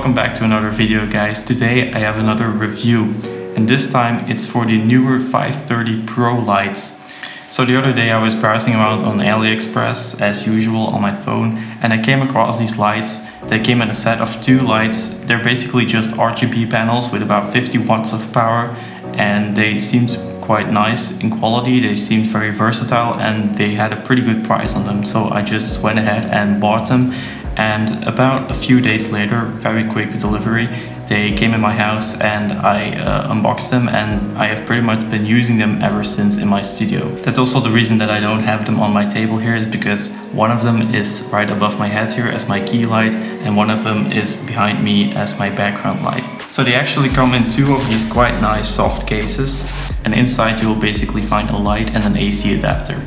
welcome back to another video, guys. Today I have another review, and this time it's for the Neewer 530 Pro lights. So the other day I was browsing around on AlieExpress as usual on my phone, and I came across these lights. They came in a set of 2 lights. They're basically just RGB panels with about 50 watts of power, and they seemed quite nice in quality. They seemed very versatile and they had a pretty good price on them, so I just went ahead and bought them. And about a few days later, very quick delivery, they came in my house and I unboxed them, and I have pretty much been using them ever since in my studio. That's also the reason that I don't have them on my table here, is because one of them is right above my head here as my key light, and one of them is behind me as my background light. So they actually come in 2 of these quite nice soft cases, and inside you will basically find a light and an AC adapter.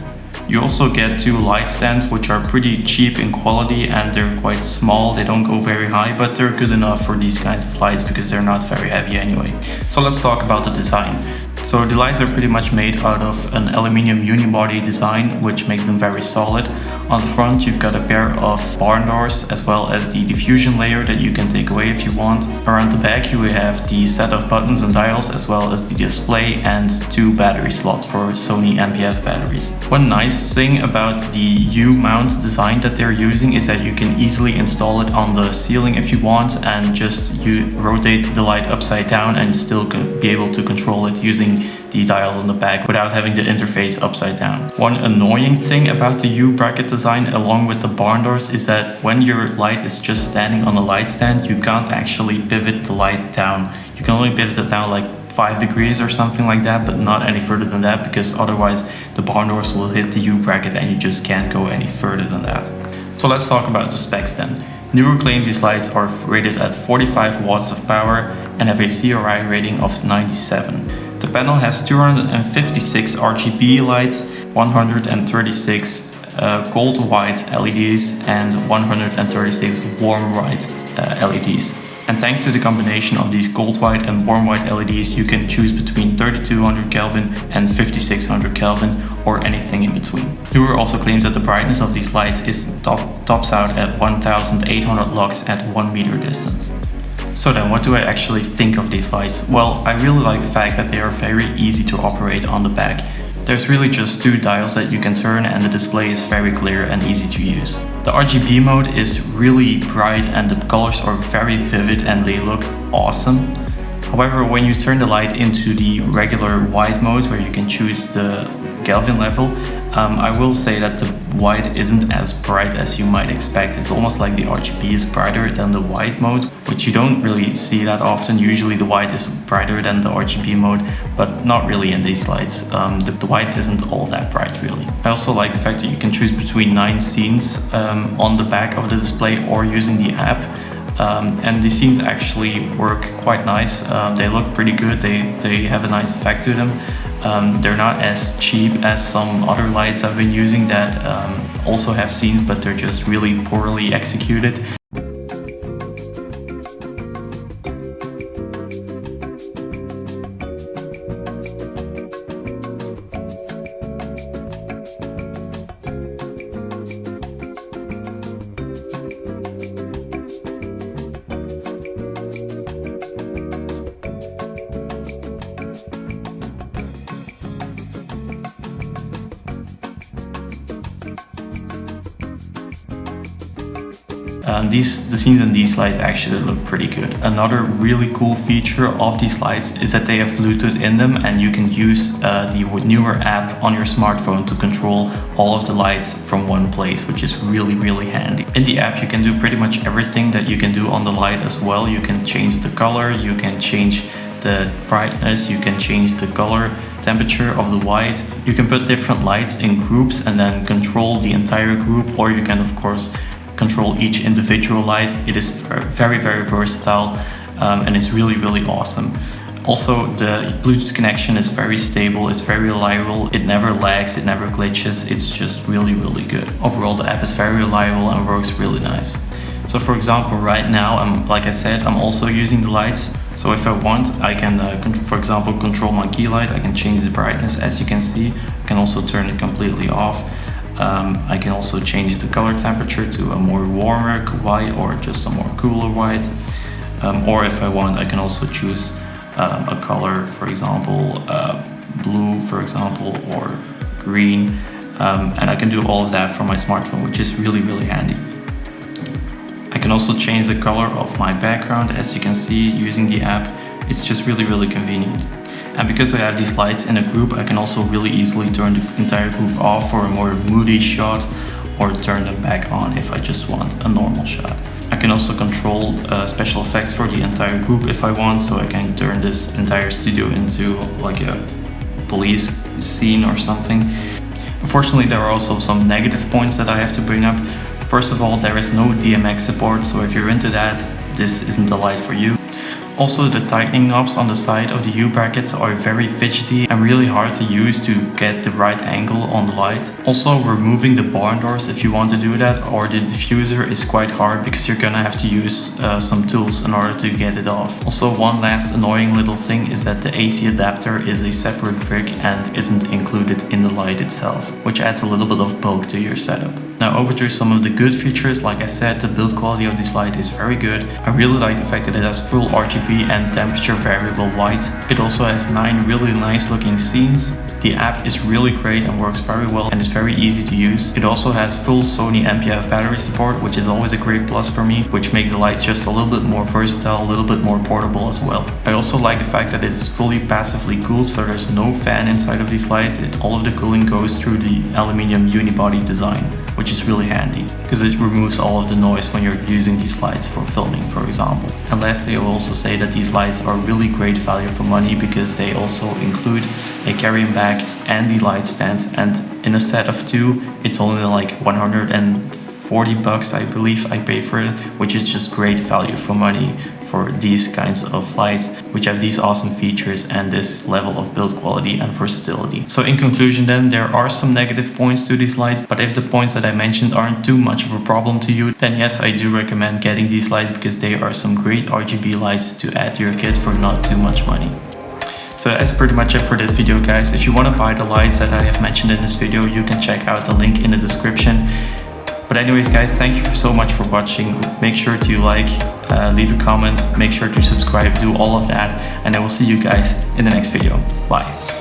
You also get 2 light stands, which are pretty cheap in quality and they're quite small. They don't go very high, but they're good enough for these kinds of lights because they're not very heavy anyway. So let's talk about the design. So the lights are pretty much made out of an aluminium unibody design, which makes them very solid. On the front you've got a pair of barn doors, as well as the diffusion layer that you can take away if you want. Around the back you have the set of buttons and dials, as well as the display and 2 battery slots for Sony NP-F batteries. One nice thing about the U-mount design that they're using is that you can easily install it on the ceiling if you want, and just you rotate the light upside down and still be able to control it using the dials on the back without having the interface upside down. One annoying thing about the U bracket design along with the barn doors is that when your light is just standing on a light stand, you can't actually pivot the light down. You can only pivot it down like 5 degrees or something like that, but not any further than that, because otherwise the barn doors will hit the U bracket and you just can't go any further than that. So let's talk about the specs then. Neewer claims these lights are rated at 45 watts of power and have a CRI rating of 97. The panel has 256 RGB lights, 136 gold white LEDs and 136 warm white LEDs. And thanks to the combination of these gold white and warm white LEDs, you can choose between 3200 Kelvin and 5600 Kelvin, or anything in between. Neewer also claims that the brightness of these lights tops out at 1800 lux at 1 meter distance. So then, what do I actually think of these lights? Well, I really like the fact that they are very easy to operate on the back. There's really just 2 dials that you can turn, and the display is very clear and easy to use. The RGB mode is really bright and the colors are very vivid and they look awesome. However, when you turn the light into the regular white mode, where you can choose the Kelvin level, I will say that the white isn't as bright as you might expect. It's almost like the RGB is brighter than the white mode, which you don't really see that often. Usually the white is brighter than the RGB mode, but not really in these lights. The white isn't all that bright really. I also like the fact that you can choose between 9 scenes on the back of the display or using the app. And the scenes actually work quite nice. They look pretty good. They have a nice effect to them. They're not as cheap as some other lights I've been using that also have scenes, but they're just really poorly executed. The scenes in these lights actually look pretty good. Another really cool feature of these lights is that they have Bluetooth in them, and you can use the Neewer app on your smartphone to control all of the lights from one place, which is really handy. In the app you can do pretty much everything that you can do on the light as well. You can change the color, you can change the brightness, you can change the color temperature of the white. You can put different lights in groups and then control the entire group, or you can of course control each individual light. It is very versatile and it's really awesome. Also, the Bluetooth connection is very stable, it's very reliable, it never lags, it never glitches, it's just really good. Overall, the app is very reliable and works really nice. So for example, right now, like I said, I'm also using the lights. So if I want, I can, for example, control my key light. I can change the brightness, as you can see. I can also turn it completely off. I can also change the color temperature to a more warmer white or just a more cooler white. or if I want, I can also choose a color, for example, blue, for example, or green, and I can do all of that from my smartphone, which is really, really handy. I can also change the color of my background, as you can see using the app. It's just really, really convenient. And because I have these lights in a group, I can also really easily turn the entire group off for a more moody shot, or turn them back on if I just want a normal shot. I can also control special effects for the entire group if I want, so I can turn this entire studio into like a police scene or something. Unfortunately, there are also some negative points that I have to bring up. First of all, there is no DMX support, so if you're into that, this isn't the light for you. Also, the tightening knobs on the side of the U-brackets are very fidgety and really hard to use to get the right angle on the light. Also, removing the barn doors if you want to do that, or the diffuser, is quite hard because you're gonna have to use some tools in order to get it off. Also, one last annoying little thing is that the AC adapter is a separate brick and isn't included in the light itself, which adds a little bit of bulk to your setup. Now, over to some of the good features. Like I said, the build quality of this light is very good. I really like the fact that it has full RGB and temperature variable white. It also has 9 really nice looking scenes. The app is really great and works very well and is very easy to use. It also has full Sony NP-F battery support, which is always a great plus for me, which makes the lights just a little bit more versatile, a little bit more portable as well. I also like the fact that it is fully passively cooled, so there's no fan inside of these lights. All of the cooling goes through the aluminum unibody design, which is really handy because it removes all of the noise when you're using these lights for filming, for example. And lastly, I will also say that these lights are really great value for money because they also include a carrying bag and the light stands, and in a set of 2 it's only like 140 bucks, I believe I paid for it, which is just great value for money for these kinds of lights, which have these awesome features and this level of build quality and versatility. So in conclusion then, there are some negative points to these lights, but if the points that I mentioned aren't too much of a problem to you, then yes, I do recommend getting these lights because they are some great RGB lights to add to your kit for not too much money. So that's pretty much it for this video, guys. If you want to buy the lights that I have mentioned in this video, you can check out the link in the description. But anyways, guys, thank you so much for watching. Make sure to like, leave a comment, make sure to subscribe, do all of that, and I will see you guys in the next video. Bye.